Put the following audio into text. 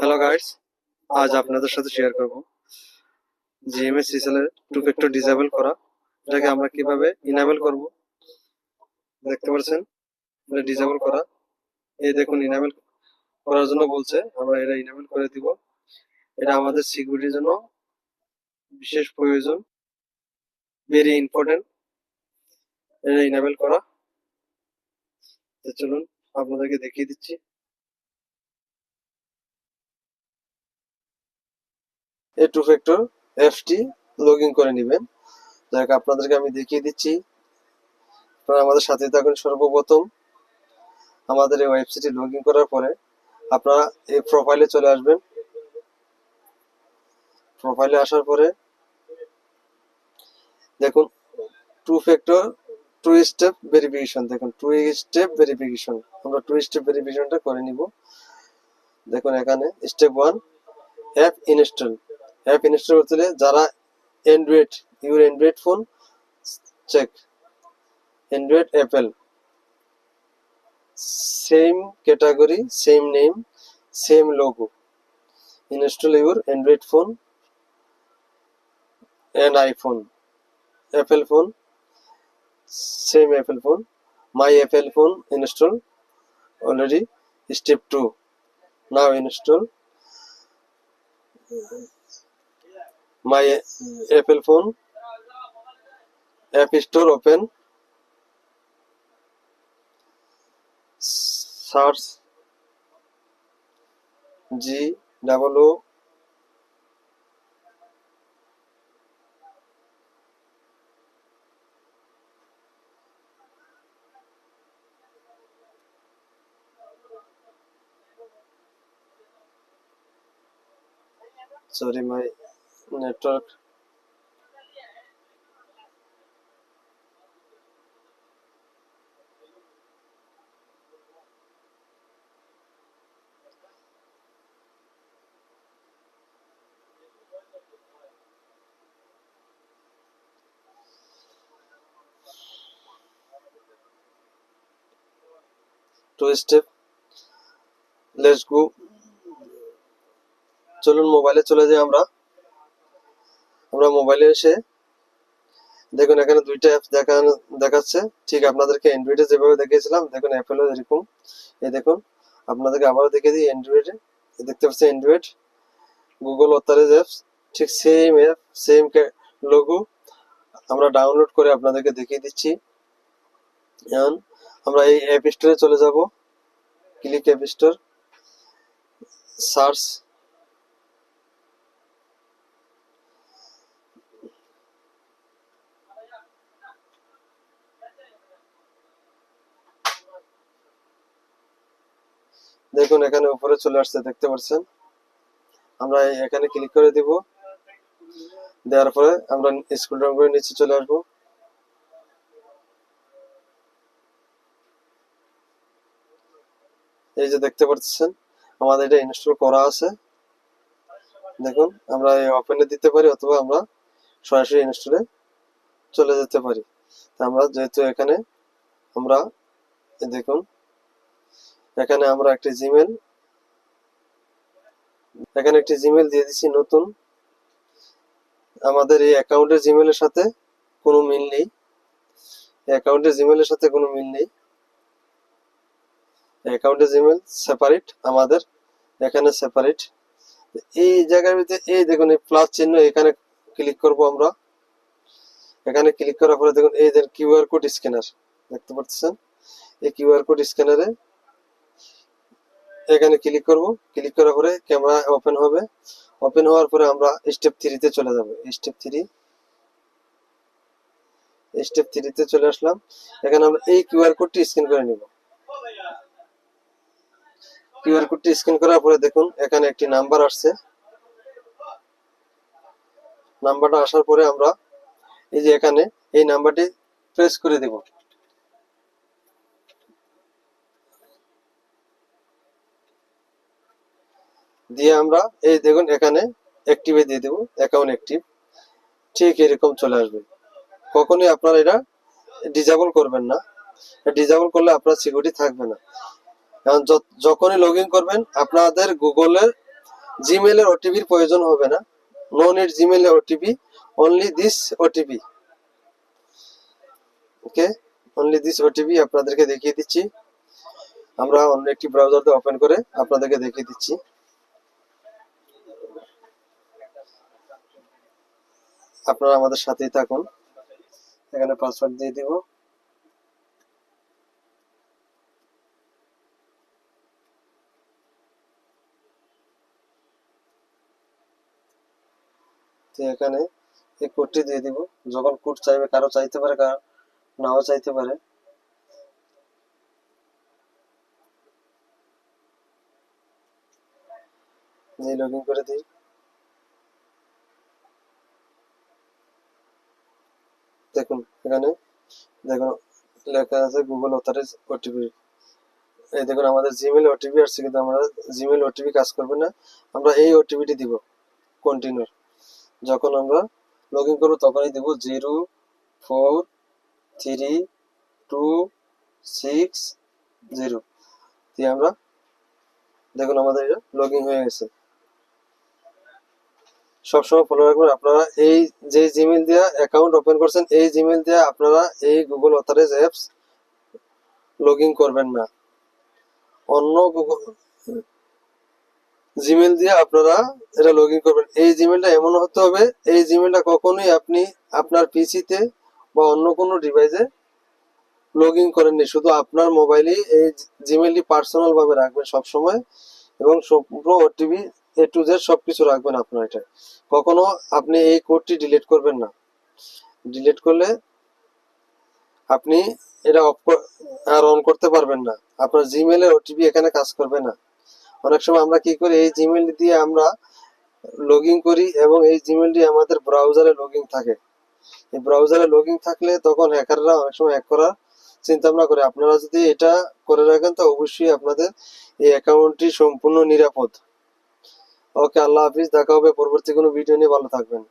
Hello guys, আজ আপনাদের সাথে শেয়ার করব জিএমএস রিসেলের টু ফ্যাক্টর ডিসেবল করা। এটাকে আমরা কিভাবে ইনেবল করব। দেখতে পাচ্ছেন এটা ডিসেবল করা। এই দেখুন ইনেবল করার জন্য বলছে, আমরা এটা ইনেবল করে দিব। এটা আমাদের সিকিউরিটির জন্য বিশেষ প্রয়োজন, ভেরি ইম্পর্টেন্ট এটা ইনেবল করা। তো চলুন আপনাদেরকে দেখিয়ে দিচ্ছি। এই টু ফ্যাক্টর অ্যাপটি লগ ইন করে নেবেন। যাক আপনাদেরকে আমি দেখিয়ে দিচ্ছি, আপনারা আমাদের সাথে থাকুন। সর্বপ্রথম আমাদের এই ওয়েবসাইটে লগ ইন করার পরে আপনারা এই প্রোফাইলে চলে আসবেন। প্রোফাইলে আসার পরে দেখুন two factor two step verification, দেখুন টু স্টেপ ভেরিফিকেশন, আমরা টু স্টেপ ভেরিফিকেশনটা করে নিব। দেখুন এখানে step 1 app install. App install করতে হলে যারা Android Android phone check, Android Apple same category, same name, same logo, install your Android phone and iPhone, Apple phone, same Apple phone, my Apple phone install already. Step 2, now install my Apple phone, App Store open, search GOO sorry my network two step, let's go। চলুন মোবাইলে চলে যাই। আমরা মোবাইলে এসে দেখুন এখানে দুইটা অ্যাপ দেখাচ্ছে, ঠিক আপনাদেরকে অ্যান্ড্রয়েডে যেভাবে দেখিয়েছিলাম। দেখুন অ্যাপেলও এরকম। এই দেখুন আপনাদেরকে আবারও দেখিয়ে দিই অ্যান্ড্রয়েডে, দেখতে পাচ্ছেন অ্যান্ড্রয়েড গুগল অথরাইজ অ্যাপস, ঠিক সেম অ্যাপ, সেম লোগো। আমরা ডাউনলোড করে আপনাদেরকে দেখিয়ে দিচ্ছি। এখন আমরা এই অ্যাপ স্টোরে চলে যাব, ক্লিক অ্যাপ স্টোর, সার্চ দেখুন এখানে উপরে চলে আসছে, দেখতে পাচ্ছেন। আমরা এখানে ক্লিক করে দিব, দেওয়ার পরে আমরা স্ক্রল ডাউন করে নিচে চলে আসবো। এই যে দেখতে পাচ্ছেন আমাদের এটা ইনস্টল করা আছে। দেখুন আমরা এই ওপেনে দিতে পারি অথবা আমরা সরাসরি ইনস্টলে চলে যেতে পারি। আমরা যেহেতু এখানে আমরা দেখুন এখানে আমরা একটি জিমেল দিয়ে দিচ্ছি নতুন। আমাদের এই অ্যাকাউন্টের জিমেলের সাথে কোনো মিল নেই, অ্যাকাউন্টের জিমেলের সাথে কোনো মিল নেই। অ্যাকাউন্টের জিমেল সেপারেট, আমাদের এখানে সেপারেট। এই জায়গার ভিতরে এই দেখুন এই প্লাস চিহ্ন, এখানে ক্লিক করব আমরা। এখানে ক্লিক করার পরে দেখুন এই যে কিউআর কোড স্ক্যানার, দেখতে পাচ্ছেন। এই কিউআর কোড স্ক্যানারে এখানে ক্লিক করব। ক্লিক করার পরে ক্যামেরা ওপেন হবে। ওপেন হওয়ার পরে আমরা স্টেপ 3 তে চলে যাব। স্টেপ 3 তে চলে আসলাম। এখানে আমরা এই কিউআর কোডটি স্ক্যান করে নিব। কিউআর কোডটি স্ক্যান করার পরে দেখুন এখানে একটি নাম্বার আসছে। নাম্বারটা আসার পরে আমরা এই যে এখানে এই নাম্বারটি প্রেস করে দেব। দিয়ে আমরা এই দেখুন এখানে অ্যাক্টিভে দিয়ে দেব, অ্যাকাউন্ট অ্যাক্টিভ। ঠিক এরকম চলে আসবে। কখনোই আপনারা এটা ডিসেবল করবেন না, ডিসেবল করলে আপনার সিকিউরিটি থাকবে না। এখন যখনই লগ ইন করবেন আপনাদের গুগলের জিমেলের ওটিপির প্রয়োজন হবে না। No need Gmail OTP, only this OTP. Okay, only this OTP আপনাদেরকে দেখিয়ে দিচ্ছি। আমরা অন্য একটি ব্রাউজারতে ওপেন করে আপনাদেরকে দেখিয়ে দিচ্ছি। আপনারা আমাদের সাথেই থাকুন। এখানে পাসওয়ার্ড দিয়ে দিব। তো এখানে এই কোডটি দিয়ে দিব। যখন কোড চাইবে, কারো চাইতে পারে, কারো নাও চাইতে পারে। লগ ইন করে দিই। দেখুন এখানে দেখুন লেখা আছে গুগল অথরাইজ ওটিপি। এই দেখুন আমাদের জিমেল ওটিপি আসছে, কিন্তু আমরা জিমেল ওটিপি কাজ করবে না। আমরা এই ওটিপিটি দিব কন্টিনিউ। যখন আমরা লগ ইন করবো তখনই দিব 04326 দিয়ে আমরা দেখুন আমাদের এটা লগ ইন হয়ে গেছে। সবসময় ফলো রাখবেন, আপনারা এই যে জিমেল দিয়ে অ্যাকাউন্ট ওপেন করছেন, এই জিমেল দিয়ে আপনারা এই Google authorise apps log in করবেন না। অন্য গুগল জিমেল দিয়ে আপনারা এটা লগ ইন করবেন। এই জিমেলটা এমন হতে হবে, এই জিমেলটা কখনোই আপনি আপনার পিসিতে বা অন্য কোনো ডিভাইসে লগ ইন করেননি। শুধু আপনার মোবাইলেই এই জিমেলটি পার্সোনাল ভাবে রাখবেন সবসময়, এবং পুরো ওটিপি এ টু জেড সবকিছু রাখবেন আপনার। এটা কখনো আপনি এই কোডটি ডিলিট করবেন না। ডিলিট করলে আপনি এটা আর অন করতে পারবেন না। আপনার জিমেলের ওটিপি এখানে কাজ করবে না। অনেক সময় আমরা কি করি, এই জিমেল দিয়ে আমরা লগ ইন করি এবং এই জিমেলটি আমাদের ব্রাউজারে লগ ইন থাকে। এই ব্রাউজারে লগ ইন থাকলে তখন হ্যাকাররা অনেক সময় হ্যাক করার চিন্তা ভাবনা করে। আপনারা যদি এটা করে রাখেন তো অবশ্যই আপনাদের এই অ্যাকাউন্টটি সম্পূর্ণ নিরাপদ। ওকে, আল্লাহ হাফিজ। দেখা হবে পরবর্তী কোনো ভিডিও নিয়ে। ভালো থাকবেন।